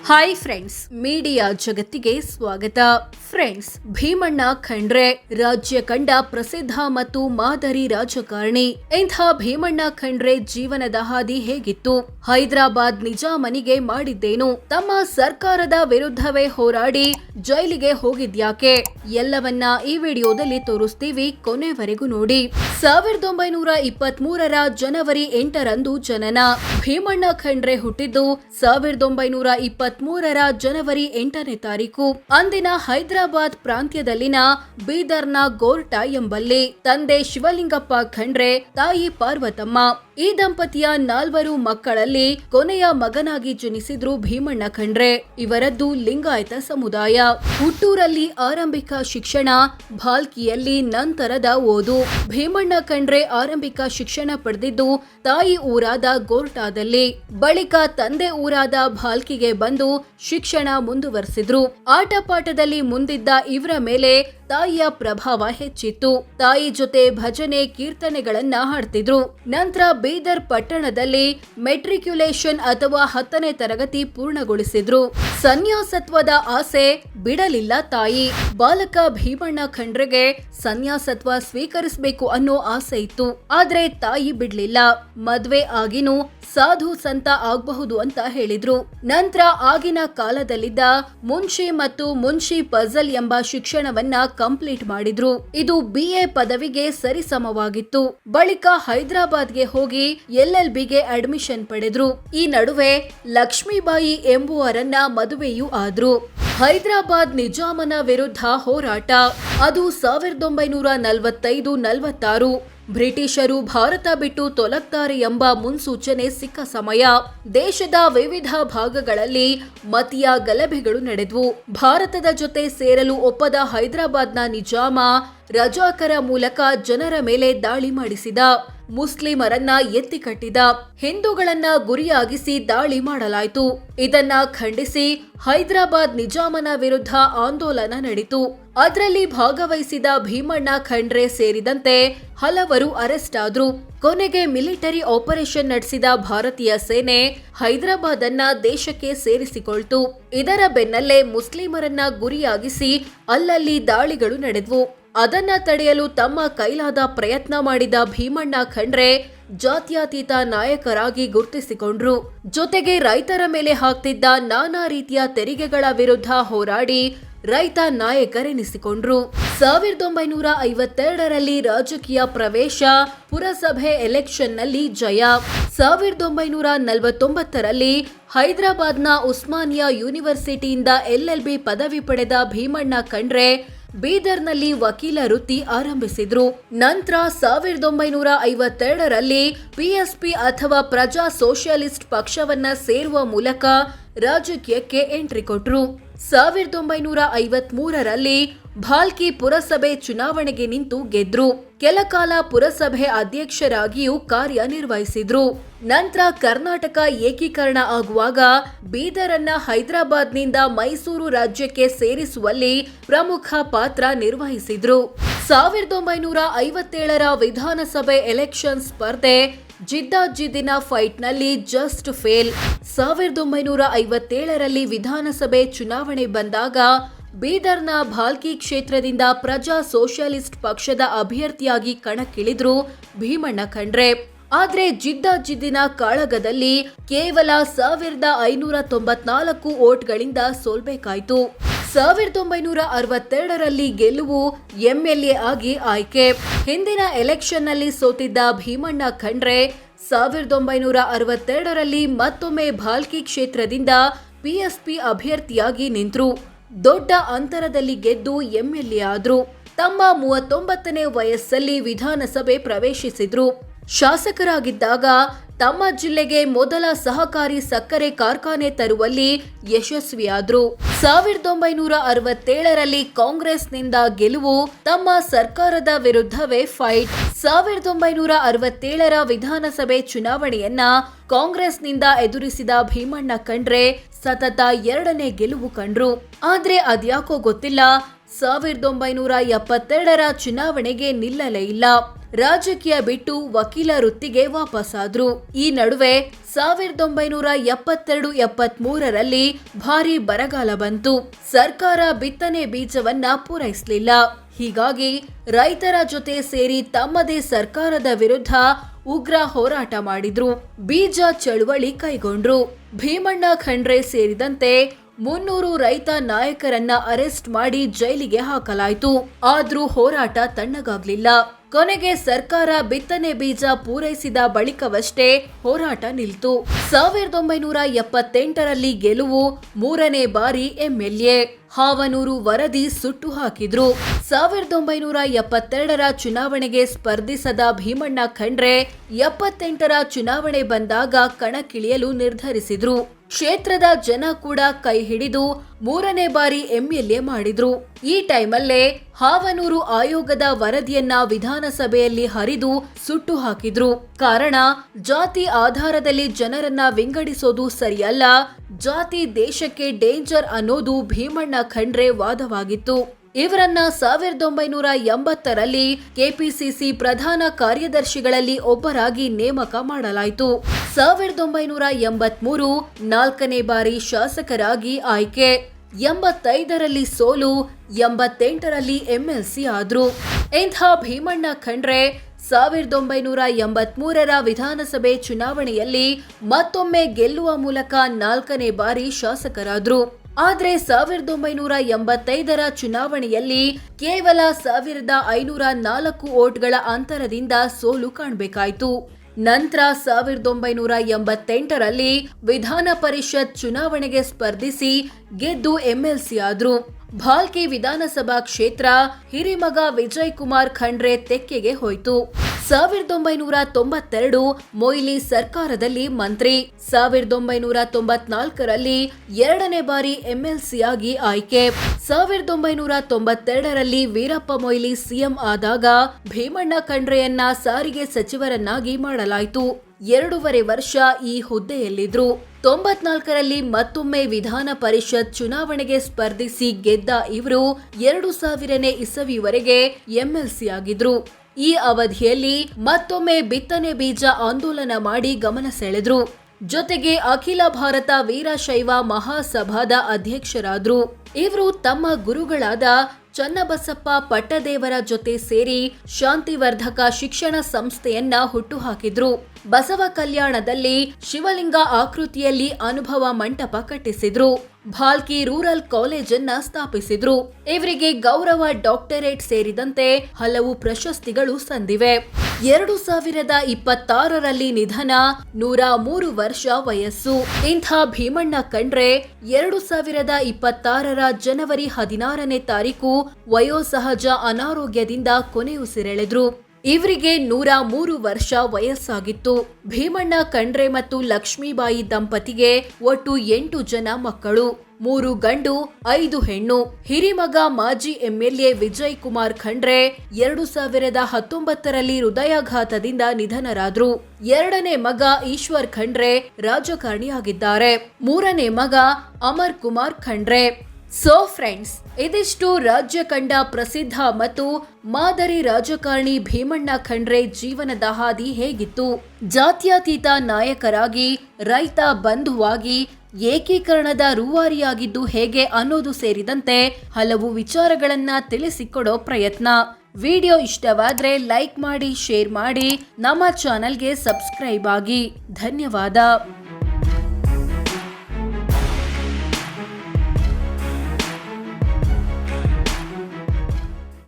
Hi friends, media ಜಗತ್ತಿಗೆ ಸ್ವಾಗತ. Friends, Bhimanna Khandre ರಾಜ್ಯ ಕಂಡ ಪ್ರಸಿದ್ಧ ಮತ್ತು ಮಾದರಿ ರಾಜಕಾರಣಿ. ಇಂಥ ಭೀಮಣ್ಣ ಖಂಡ್ರೆ ಜೀವನದ ಹಾದಿ ಹೇಗಿತ್ತು? ಹೈದರಾಬಾದ್ ನಿಜಾಮನಿಗೆ ಮಾಡಿದ್ದೇನು? ತಮ್ಮ ಸರ್ಕಾರದ ವಿರುದ್ಧವೇ ಹೋರಾಡಿ ಜೈಲಿಗೆ ಹೋಗಿದ್ಯಾಕೆ? ಎಲ್ಲವನ್ನ ಈ ವಿಡಿಯೋದಲ್ಲಿ ತೋರಿಸ್ತೀವಿ, ಕೊನೆವರೆಗೂ ನೋಡಿ. 1923ರ ಜನವರಿ 8ರಂದು ಜನನ. ಭೀಮಣ್ಣ ಖಂಡ್ರೆ ಹುಟ್ಟಿದ್ದು 1923ರ ಜನವರಿ 8ನೇ ತಾರೀಕು. ಅಂದಿನ ಹೈದರಾಬಾದ್ ಪ್ರಾಂತ್ಯದಲ್ಲಿನ ಬೀದರ್ನ ಗೋರ್ಟಾ ಎಂಬಲ್ಲಿ. ತಂದೆ ಶಿವಲಿಂಗಪ್ಪ ಖಂಡ್ರೆ, ತಾಯಿ ಪಾರ್ವತಮ್ಮ. ಈ ದಂಪತಿಯ 4 ಮಕ್ಕಳಲ್ಲಿ ಕೊನೆಯ ಮಗನಾಗಿ ಜನಿಸಿದ್ರು ಭೀಮಣ್ಣ ಖಂಡ್ರೆ. ಇವರದ್ದು ಲಿಂಗಾಯತ ಸಮುದಾಯ. ಹುಟ್ಟೂರಲ್ಲಿ ಆರಂಭಿಕ ಶಿಕ್ಷಣ, ಭಾಲ್ಕಿಯಲ್ಲಿ ನಂತರದ ಓದು. ಭೀಮಣ್ಣ ಖಂಡ್ರೆ ಆರಂಭಿಕ ಶಿಕ್ಷಣ ಪಡೆದಿದ್ದು ತಾಯಿ ಊರಾದ ಗೋರ್ಟಾದಲ್ಲಿ. ಬಳಿಕ ತಂದೆ ಊರಾದ ಭಾಲ್ಕಿಗೆ ಬಂದು ಶಿಕ್ಷಣ ಮುಂದುವರೆಸಿದ್ರು. ಆಟ ಪಾಠದಲ್ಲಿ ಮುಂದಿದ್ದ ಇವರ ಮೇಲೆ ತಾಯಿಯ ಪ್ರಭಾವ ಹೆಚ್ಚಿತ್ತು. ತಾಯಿ ಜೊತೆ ಭಜನೆ, ಕೀರ್ತನೆಗಳನ್ನ ಹಾಡ್ತಿದ್ರು. ನಂತರ ಬೀದರ್ ಪಟ್ಟಣದಲ್ಲಿ ಮೆಟ್ರಿಕ್ಯುಲೇಷನ್ ಅಥವಾ 10ನೇ ತರಗತಿ ಪೂರ್ಣಗೊಳಿಸಿದ್ರು. ಸನ್ಯಾಸತ್ವದ ಆಸೆ ಬಿಡಲಿಲ್ಲ ತಾಯಿ. ಬಾಲಕ ಭೀಮಣ್ಣ ಖಂಡ್ರೆಗೆ ಸನ್ಯಾಸತ್ವ ಸ್ವೀಕರಿಸಬೇಕು ಅನ್ನೋ ಆಸೆ ಇತ್ತು. ಆದ್ರೆ ತಾಯಿ ಬಿಡ್ಲಿಲ್ಲ. ಮದ್ವೆ ಆಗಿನೂ ಸಾಧು ಸಂತ ಆಗಬಹುದು ಅಂತ ಹೇಳಿದ್ರು. ನಂತರ ಆಗಿನ ಕಾಲದಲ್ಲಿದ್ದ ಮುನ್ಷಿ ಮತ್ತು ಮುನ್ಷಿ ಫಜಲ್ ಎಂಬ ಶಿಕ್ಷಣವನ್ನ ಕಂಪ್ಲೀಟ್ ಮಾಡಿದ್ರು. ಇದು BA ಪದವಿಗೆ ಸರಿಸಮವಾಗಿತ್ತು. ಬಳಿಕ ಹೈದರಾಬಾದ್ಗೆ ಹೋಗಿ LLBಗೆ ಅಡ್ಮಿಷನ್ ಪಡೆದ್ರು. ಈ ನಡುವೆ ಲಕ್ಷ್ಮೀಬಾಯಿ ಎಂಬುವರನ್ನ ಮದುವೆಯೂ ಆದ್ರು. ಹೈದರಾಬಾದ್ ನಿಜಾಮನ ವಿರುದ್ಧ ಹೋರಾಟ. ಅದು 1945-46. ಬ್ರಿಟಿಷರು ಭಾರತ ಬಿಟ್ಟು ತೊಲಗ್ತಾರೆ ಎಂಬ ಮುನ್ಸೂಚನೆ ಸಿಕ್ಕ ಸಮಯ. ದೇಶದ ವಿವಿಧ ಭಾಗಗಳಲ್ಲಿ ಮತೀಯ ಗಲಭೆಗಳು ನಡೆದವು. ಭಾರತದ ಜೊತೆ ಸೇರಲು ಒಪ್ಪದ ಹೈದರಾಬಾದ್ನ ನಿಜಾಮ ರಜಾಕರ ಮೂಲಕ ಜನರ ಮೇಲೆ ದಾಳಿ ಮಾಡಿಸಿದ. ಮುಸ್ಲಿಮರನ್ನ ಎತ್ತಿ ಕಟ್ಟಿದ. ಹಿಂದೂಗಳನ್ನ ಗುರಿಯಾಗಿಸಿ ದಾಳಿ ಮಾಡಲಾಯಿತು. ಇದನ್ನ ಖಂಡಿಸಿ ಹೈದರಾಬಾದ್ ನಿಜಾಮನ ವಿರುದ್ಧ ಆಂದೋಲನ ನಡೆಯಿತು. ಅದರಲ್ಲಿ ಭಾಗವಹಿಸಿದ ಭೀಮಣ್ಣ ಖಂಡ್ರೆ ಸೇರಿದಂತೆ ಹಲವರು ಅರೆಸ್ಟ್ ಆದ್ರು. ಕೊನೆಗೆ ಮಿಲಿಟರಿ ಆಪರೇಷನ್ ನಡೆಸಿದ ಭಾರತೀಯ ಸೇನೆ ಹೈದರಾಬಾದ್ ಅನ್ನ ದೇಶಕ್ಕೆ ಸೇರಿಸಿಕೊಳ್ತು. ಇದರ ಬೆನ್ನಲ್ಲೇ ಮುಸ್ಲಿಮರನ್ನ ಗುರಿಯಾಗಿಸಿ ಅಲ್ಲಲ್ಲಿ ದಾಳಿಗಳು ನಡೆದವು. ಅದನ್ನ ತಡೆಯಲು ತಮ್ಮ ಕೈಲಾದ ಪ್ರಯತ್ನ ಮಾಡಿದ ಭೀಮಣ್ಣ ಖಂಡ್ರೆ ಜಾತ್ಯತೀತ ನಾಯಕರಾಗಿ ಗುರುತಿಸಿಕೊಂಡ್ರು. ಜೊತೆಗೆ ರೈತರ ಮೇಲೆ ಹಾಕ್ತಿದ್ದ ನಾನಾ ರೀತಿಯ ತೆರಿಗೆಗಳ ವಿರುದ್ಧ ಹೋರಾಡಿ ರೈತ ನಾಯಕರೆನಿಸಿಕೊಂಡ್ರು. 1952ರಲ್ಲಿ ರಾಜಕೀಯ ಪ್ರವೇಶ, ಪುರಸಭೆ ಎಲೆಕ್ಷನ್ನಲ್ಲಿ ಜಯ. 1949ರಲ್ಲಿ ಹೈದರಾಬಾದ್ನ ಉಸ್ಮಾನಿಯಾ ಯೂನಿವರ್ಸಿಟಿಯಿಂದ LLB ಪದವಿ ಪಡೆದ ಭೀಮಣ್ಣ ಖಂಡ್ರೆ ಬೀದರ್ನಲ್ಲಿ ವಕೀಲ ವೃತ್ತಿ ಆರಂಭಿಸಿದ್ರು. ನಂತರ 1952ರಲ್ಲಿ PSP ಅಥವಾ ಪ್ರಜಾ ಸೋಷಿಯಲಿಸ್ಟ್ ಪಕ್ಷವನ್ನ ಸೇರುವ ಮೂಲಕ ರಾಜಕೀಯಕ್ಕೆ ಎಂಟ್ರಿ ಕೊಟ್ರು. 1953ರಲ್ಲಿ ಭಾಲ್ಕಿ ಪುರಸಭೆ ಚುನಾವಣೆಗೆ ನಿಂತು ಗೆದ್ರು. ಕೆಲಕಾಲ ಪುರಸಭೆ ಅಧ್ಯಕ್ಷರಾಗಿಯೂ ಕಾರ್ಯನಿರ್ವಹಿಸಿದ್ರು. ನಂತರ ಕರ್ನಾಟಕ ಏಕೀಕರಣ ಆಗುವಾಗ ಬೀದರನ್ನ ಹೈದರಾಬಾದ್ನಿಂದ ಮೈಸೂರು ರಾಜ್ಯಕ್ಕೆ ಸೇರಿಸುವಲ್ಲಿ ಪ್ರಮುಖ ಪಾತ್ರ ನಿರ್ವಹಿಸಿದ್ರು. 1957ರ ವಿಧಾನಸಭೆ ಎಲೆಕ್ಷನ್ ಸ್ಪರ್ಧೆ ಜಿದ್ದಾಜಿದ್ದಿನ ಫೈಟ್ನಲ್ಲಿ ಜಸ್ಟ್ ಫೇಲ್. 1957ರಲ್ಲಿ ವಿಧಾನಸಭೆ ಚುನಾವಣೆ ಬಂದಾಗ ಬೀದರ್ನ ಭಾಲ್ಕಿ ಕ್ಷೇತ್ರದಿಂದ ಪ್ರಜಾ ಸೋಷಿಯಲಿಸ್ಟ್ ಪಕ್ಷದ ಅಭ್ಯರ್ಥಿಯಾಗಿ ಕಣಕ್ಕಿಳಿದ್ರು ಭೀಮಣ್ಣ ಖಂಡ್ರೆ. ಆದ್ರೆ ಜಿದ್ದಾಜಿದ್ದಿನ ಕಾಳಗದಲ್ಲಿ ಕೇವಲ 1594 ವೋಟ್ಗಳಿಂದ ಸೋಲ್ಬೇಕಾಯ್ತು. 1962ರಲ್ಲಿ ಗೆಲುವು, MLA ಆಗಿ ಆಯ್ಕೆ. ಹಿಂದಿನ ಎಲೆಕ್ಷನ್ನಲ್ಲಿ ಸೋತಿದ್ದ ಭೀಮಣ್ಣ ಖಂಡ್ರೆ 1962ರಲ್ಲಿ ಮತ್ತೊಮ್ಮೆ ಭಾಲ್ಕಿ ಕ್ಷೇತ್ರದಿಂದ PSP ಅಭ್ಯರ್ಥಿಯಾಗಿ ನಿಂತ್ರು. ದೊಡ್ಡ ಅಂತರದಲ್ಲಿ ಗೆದ್ದು MLA ಆದ್ರು. ತಮ್ಮ 39ನೇ ವಯಸ್ಸಲ್ಲಿ ವಿಧಾನಸಭೆ ಪ್ರವೇಶಿಸಿದ್ರು. ಶಾಸಕರಾಗಿದ್ದಾಗ ತಮ್ಮ ಜಿಲ್ಲೆಗೆ ಮೊದಲ ಸಹಕಾರಿ ಸಕ್ಕರೆ ಕಾರ್ಖಾನೆ ತರುವಲ್ಲಿ ಯಶಸ್ವಿಯಾದ್ರು. 1967ರಲ್ಲಿ ಕಾಂಗ್ರೆಸ್ನಿಂದ ಗೆಲುವು, ತಮ್ಮ ಸರ್ಕಾರದ ವಿರುದ್ಧವೇ ಫೈಟ್. 1967ರ ವಿಧಾನಸಭೆ ಚುನಾವಣೆಯನ್ನ ಕಾಂಗ್ರೆಸ್ನಿಂದ ಎದುರಿಸಿದ ಭೀಮಣ್ಣ ಖಂಡ್ರೆ ಸತತ 2ನೇ ಗೆಲುವು ಕಂಡ್ರು. ಆದ್ರೆ ಅದ್ಯಾಕೋ ಗೊತ್ತಿಲ್ಲ, 1972ರ ಚುನಾವಣೆಗೆ ನಿಲ್ಲಲೇ ಇಲ್ಲ. ರಾಜಕೀಯ ಬಿಟ್ಟು ವಕೀಲ ವೃತ್ತಿಗೆ ವಾಪಸ್ಸಾದ್ರು. ಈ ನಡುವೆ 1972-73ರಲ್ಲಿ ಭಾರಿ ಬರಗಾಲ ಬಂತು. ಸರ್ಕಾರ ಬಿತ್ತನೆ ಬೀಜವನ್ನ ಪೂರೈಸಲಿಲ್ಲ. ಹೀಗಾಗಿ ರೈತರ ಜೊತೆ ಸೇರಿ ತಮ್ಮದೇ ಸರ್ಕಾರದ ವಿರುದ್ಧ ಉಗ್ರ ಹೋರಾಟ ಮಾಡಿದ್ರು. ಬೀಜ ಚಳುವಳಿ ಕೈಗೊಂಡ್ರು. ಭೀಮಣ್ಣ ಖಂಡ್ರೆ ಸೇರಿದಂತೆ 300 ರೈತ ನಾಯಕರನ್ನ ಅರೆಸ್ಟ್ ಮಾಡಿ ಜೈಲಿಗೆ ಹಾಕಲಾಯಿತು. ಆದ್ರೂ ಹೋರಾಟ ತಣ್ಣಗಾಗ್ಲಿಲ್ಲ. ಕೊನೆಗೆ ಸರ್ಕಾರ ಬಿತ್ತನೆ ಬೀಜ ಪೂರೈಸಿದ ಬಳಿಕವಷ್ಟೇ ಹೋರಾಟ ನಿಲ್ತು. 1978ರಲ್ಲಿ ಗೆಲುವು, 3ನೇ ಬಾರಿ ಎಂಎಲ್ಎ. ಹಾವನೂರು ವರದಿ ಸುಟ್ಟು ಹಾಕಿದ್ರು. 1972ರ ಚುನಾವಣೆಗೆ ಸ್ಪರ್ಧಿಸದ ಭೀಮಣ್ಣ ಖಂಡ್ರೆ 78ರ ಚುನಾವಣೆ ಬಂದಾಗ ಕಣಕ್ಕಿಳಿಯಲು ನಿರ್ಧರಿಸಿದ್ರು. ಕ್ಷೇತ್ರದ ಜನ ಕೂಡ ಕೈ ಹಿಡಿದು 3ನೇ ಬಾರಿ ಎಂಎಲ್ಎ ಮಾಡಿದ್ರು. ಈ ಟೈಮಲ್ಲೇ ಹಾವನೂರು ಆಯೋಗದ ವರದಿಯನ್ನ ವಿಧಾನಸಭೆಯಲ್ಲಿ ಹರಿದು ಸುಟ್ಟು ಹಾಕಿದ್ರು. ಕಾರಣ, ಜಾತಿ ಆಧಾರದಲ್ಲಿ ಜನರನ್ನ ವಿಂಗಡಿಸೋದು ಸರಿಯಲ್ಲ, ಜಾತಿ ದೇಶಕ್ಕೆ ಡೇಂಜರ್ ಅನ್ನೋದು ಭೀಮಣ್ಣ ಖಂಡ್ರೆ ವಾದವಾಗಿತ್ತು. ಇವರನ್ನ 1980ರಲ್ಲಿ ಕೆಪಿಸಿಸಿ ಪ್ರಧಾನ ಕಾರ್ಯದರ್ಶಿಗಳಲ್ಲಿ ಒಬ್ಬರಾಗಿ ನೇಮಕ ಮಾಡಲಾಯಿತು. 1983 4ನೇ ಬಾರಿ ಶಾಸಕರಾಗಿ ಆಯ್ಕೆ. 85ರಲ್ಲಿ ಸೋಲು, 88ರಲ್ಲಿ ಎಂಎಲ್ಸಿ ಆದ್ರು. ಇಂಥ ಭೀಮಣ್ಣ ಖಂಡ್ರೆ 1983ರ ವಿಧಾನಸಭೆ ಚುನಾವಣೆಯಲ್ಲಿ ಮತ್ತೊಮ್ಮೆ ಗೆಲ್ಲುವ ಮೂಲಕ 4ನೇ ಬಾರಿ ಶಾಸಕರಾದ್ರು. ಆದ್ರೆ 1985ರ ಚುನಾವಣೆಯಲ್ಲಿ ಕೇವಲ 1504 ವೋಟ್ಗಳ ಅಂತರದಿಂದ ಸೋಲು ಕಾಣಬೇಕಾಯಿತು. ನಂತರ 1988ರಲ್ಲಿ ವಿಧಾನ ಪರಿಷತ್ ಚುನಾವಣೆಗೆ ಸ್ಪರ್ಧಿಸಿ ಗೆದ್ದು ಎಂಎಲ್ಸಿ ಆದ್ರು. ಭಾಲ್ಕಿ ವಿಧಾನಸಭಾ ಕ್ಷೇತ್ರ ಹಿರಿಮಗ ವಿಜಯ್ ಕುಮಾರ್ ಖಂಡ್ರೆ ತೆಕ್ಕೆಗೆ ಹೋಯಿತು. 1992 ಮೊಯ್ಲಿ ಸರ್ಕಾರದಲ್ಲಿ ಮಂತ್ರಿ. 1994ರಲ್ಲಿ 2ನೇ ಬಾರಿ ಎಂಎಲ್ಸಿ ಆಗಿ ಆಯ್ಕೆ. 1992ರಲ್ಲಿ ವೀರಪ್ಪ ಮೊಯ್ಲಿ ಸಿಎಂ ಆದಾಗ ಭೀಮಣ್ಣ ಖಂಡ್ರೆಯನ್ನ ಸಾರಿಗೆ ಸಚಿವರನ್ನಾಗಿ ಮಾಡಲಾಯಿತು. 2.5 ವರ್ಷ ಈ ಹುದ್ದೆಯಲ್ಲಿದ್ರು. 94ರಲ್ಲಿ ಮತ್ತೊಮ್ಮೆ ವಿಧಾನ ಪರಿಷತ್ ಚುನಾವಣೆಗೆ ಸ್ಪರ್ಧಿಸಿ ಗೆದ್ದ ಇವರು 2000ನೇ ಇಸವಿವರೆಗೆ ಎಂಎಲ್ಸಿ ಆಗಿದ್ರು. ಈ ಅವಧಿಯಲ್ಲಿ ಮತ್ತೊಮ್ಮೆ ಬಿತ್ತನೆ ಬೀಜ ಆಂದೋಲನ ಮಾಡಿ ಗಮನ ಸೆಳೆದ್ರು. ಜೊತೆಗೆ ಅಖಿಲ ಭಾರತ ವೀರಶೈವ ಮಹಾಸಭಾದ ಅಧ್ಯಕ್ಷರಾದ್ರು. ಇವರು ತಮ್ಮ ಗುರುಗಳಾದ ಚನ್ನಬಸಪ್ಪ ಪಟ್ಟದೇವರ ಜೊತೆ ಸೇರಿ ಶಾಂತಿವರ್ಧಕ ಶಿಕ್ಷಣ ಸಂಸ್ಥೆಯನ್ನ ಹುಟ್ಟುಹಾಕಿದ್ರು. ಬಸವ ಕಲ್ಯಾಣದಲ್ಲಿ ಶಿವಲಿಂಗ ಆಕೃತಿಯಲ್ಲಿ ಅನುಭವ ಮಂಟಪ ಕಟ್ಟಿಸಿದ್ರು. ಭಾಲ್ಕಿ ರೂರಲ್ ಕಾಲೇಜನ್ನ ಸ್ಥಾಪಿಸಿದ್ರು. ಇವರಿಗೆ ಗೌರವ ಡಾಕ್ಟರೇಟ್ ಸೇರಿದಂತೆ ಹಲವು ಪ್ರಶಸ್ತಿಗಳು ಸಂದಿವೆ. 2026ರಲ್ಲಿ ನಿಧನ, 103 ವರ್ಷ ವಯಸ್ಸು. ಇಂಥ ಭೀಮಣ್ಣ ಖಂಡ್ರೆ 2026ರ ಜನವರಿ 16ನೇ ತಾರೀಕು ವಯೋಸಹಜ ಅನಾರೋಗ್ಯದಿಂದ ಕೊನೆಯುಸಿರೆಳೆದ್ರು. ಇವರಿಗೆ 103 ವರ್ಷ ವಯಸ್ಸಾಗಿತ್ತು. ಭೀಮಣ್ಣ ಖಂಡ್ರೆ ಮತ್ತು ಲಕ್ಷ್ಮೀಬಾಯಿ ದಂಪತಿಗೆ ಒಟ್ಟು 8 ಜನ ಮಕ್ಕಳು, 3 ಗಂಡು 5 ಹೆಣ್ಣು. ಹಿರಿಮಗ ಮಾಜಿ ಎಂಎಲ್ಎ ವಿಜಯ್ ಕುಮಾರ್ ಖಂಡ್ರೆ 2019ರಲ್ಲಿ ಹೃದಯಾಘಾತದಿಂದ ನಿಧನರಾದ್ರು. 2ನೇ ಮಗ ಈಶ್ವರ್ ಖಂಡ್ರೆ ರಾಜಕಾರಣಿಯಾಗಿದ್ದಾರೆ. 3ನೇ ಮಗ ಅಮರ್ ಕುಮಾರ್ ಖಂಡ್ರೆ. ಸೋ ಫ್ರೆಂಡ್ಸ್, ಇದಿಷ್ಟು ರಾಜ್ಯ ಕಂಡ ಪ್ರಸಿದ್ಧ ಮತ್ತು ಮಾದರಿ ರಾಜಕಾರಣಿ ಭೀಮಣ್ಣ ಖಂಡ್ರೆ ಜೀವನದ ಹಾದಿ ಹೇಗಿತ್ತು, ಜಾತ್ಯತೀತ ನಾಯಕರಾಗಿ, ರೈತ ಬಂಧುವಾಗಿ, ಏಕೀಕರಣದ ರೂವಾರಿಯಾಗಿದ್ದು ಹೇಗೆ ಅನ್ನೋದು ಸೇರಿದಂತೆ ಹಲವು ವಿಚಾರಗಳನ್ನ ತಿಳಿಸಿಕೊಡೋ ಪ್ರಯತ್ನ. ವಿಡಿಯೋ ಇಷ್ಟವಾದ್ರೆ ಲೈಕ್ ಮಾಡಿ, ಶೇರ್ ಮಾಡಿ, ನಮ್ಮ ಚಾನೆಲ್ಗೆ ಸಬ್ಸ್ಕ್ರೈಬ್ ಆಗಿ. ಧನ್ಯವಾದ.